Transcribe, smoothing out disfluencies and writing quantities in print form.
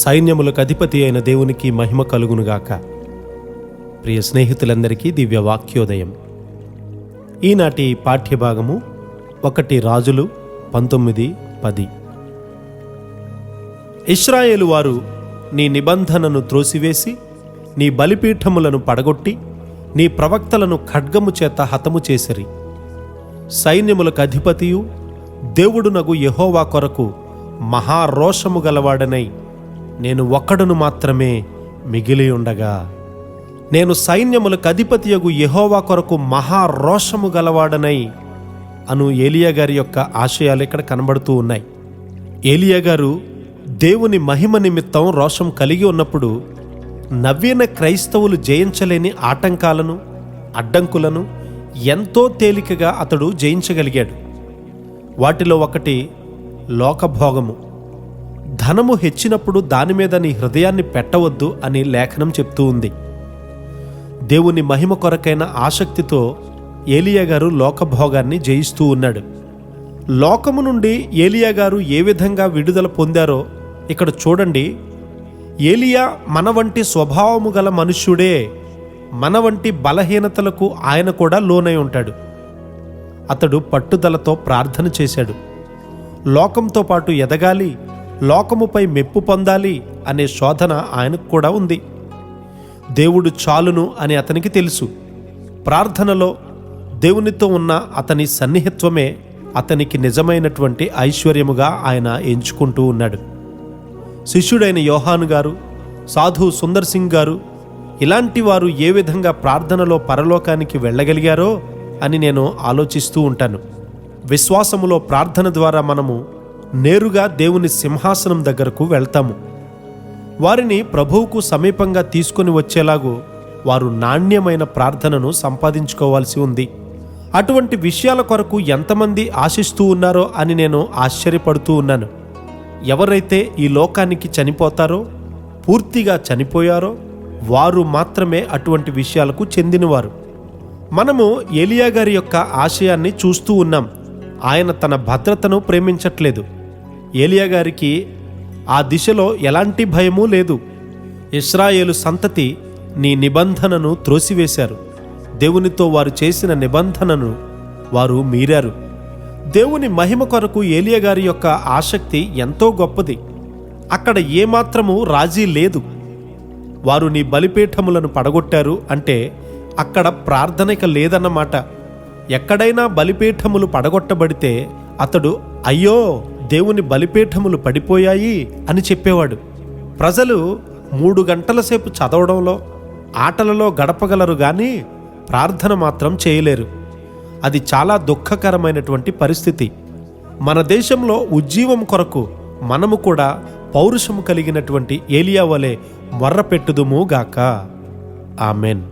సైన్యములకు అధిపతి అయిన దేవునికి మహిమ కలుగునుగాక. ప్రియ స్నేహితులందరికీ దివ్య వాక్యోదయం. ఈనాటి పాఠ్యభాగము 1 రాజులు 19:10. ఇశ్రాయేలు వారు నీ నిబంధనను త్రోసివేసి నీ బలిపీఠములను పడగొట్టి నీ ప్రవక్తలను ఖడ్గము చేత హతము చేసిరి. సైన్యములకు అధిపతియు దేవుడునగు యెహోవా కొరకు మహారోషము గలవాడనై నేను ఒక్కడును మాత్రమే మిగిలి ఉండగా, నేను సైన్యములకు అధిపతియగు యెహోవా కొరకు మహారోషము గలవాడనై అను ఏలియా గారి యొక్క ఆశయాలు ఇక్కడ కనబడుతూ ఉన్నాయి. ఏలియా గారు దేవుని మహిమ నిమిత్తం రోషం కలిగి ఉన్నప్పుడు నవీన క్రైస్తవులు జయించలేని ఆటంకాలను, అడ్డంకులను ఎంతో తేలికగా అతడు జయించగలిగాడు. వాటిలో ఒకటి లోకభోగము. ధనము హెచ్చినప్పుడు దాని మీద నీ హృదయాన్ని పెట్టవద్దు అని లేఖనం చెప్తూ ఉంది. దేవుని మహిమ కొరకైన ఆసక్తితో ఏలియా గారు లోకభోగాన్ని జయిస్తూ ఉన్నాడు. లోకము నుండి ఏలియా గారు ఏ విధంగా విడుదల పొందారో ఇక్కడ చూడండి. ఏలియా మన వంటి స్వభావము గల మనుష్యుడే. మన వంటి బలహీనతలకు ఆయన కూడా లోనై ఉంటాడు. అతడు పట్టుదలతో ప్రార్థన చేశాడు. లోకంతో పాటు ఎదగాలి, లోకముపై మెప్పు పొందాలి అనే శోధన ఆయనకు కూడా ఉంది. దేవుడు చాలును అని అతనికి తెలుసు. ప్రార్థనలో దేవునితో ఉన్న అతని సన్నిహిత్వమే అతనికి నిజమైనటువంటి ఐశ్వర్యముగా ఆయన ఎంచుకుంటూ ఉన్నాడు. శిష్యుడైన యోహాను గారు, సాధు సుందర్ సింగ్ గారు ఇలాంటి వారు ఏ విధంగా ప్రార్థనలో పరలోకానికి వెళ్ళగలిగారో అని నేను ఆలోచిస్తూ ఉంటాను. విశ్వాసములో ప్రార్థన ద్వారా మనము నేరుగా దేవుని సింహాసనం దగ్గరకు వెళ్తాము. వారిని ప్రభువుకు సమీపంగా తీసుకుని వచ్చేలాగూ వారు నాణ్యమైన ప్రార్థనను సంపాదించుకోవాల్సి ఉంది. అటువంటి విషయాల కొరకు ఎంతమంది ఆశిస్తూ ఉన్నారో అని నేను ఆశ్చర్యపడుతూ ఉన్నాను. ఎవరైతే ఈ లోకానికి చనిపోతారో, పూర్తిగా చనిపోయారో వారు మాత్రమే అటువంటి విషయాలకు చెందినవారు. మనము ఏలియా గారి యొక్క ఆశయాన్ని చూస్తూ ఉన్నాం. ఆయన తన భద్రతను ప్రేమించట్లేదు. ఏలియా గారికి ఆ దిశలో ఎలాంటి భయమూ లేదు. ఇశ్రాయేలు సంతతి నీ నిబంధనను త్రోసివేశారు. దేవునితో వారు చేసిన నిబంధనను వారు మీరారు. దేవుని మహిమ కొరకు ఏలియా గారి యొక్క ఆసక్తి ఎంతో గొప్పది. అక్కడ ఏమాత్రము రాజీ లేదు. వారు నీ బలిపీఠములను పడగొట్టారు అంటే అక్కడ ప్రార్థనక లేదన్నమాట. ఎక్కడైనా బలిపీఠములు పడగొట్టబడితే అతడు అయ్యో దేవుని బలిపీఠములు పడిపోయాయి అని చెప్పేవాడు. ప్రజలు 3 గంటల సేపు చదవడంలో, ఆటలలో గడపగలరు కానీ ప్రార్థన మాత్రం చేయలేరు. అది చాలా దుఃఖకరమైనటువంటి పరిస్థితి. మన దేశంలో ఉజ్జీవం కొరకు మనము కూడా పౌరుషము కలిగినటువంటి ఏలియా వలె మొర్రపెట్టుదుము గాక. ఆమెన్.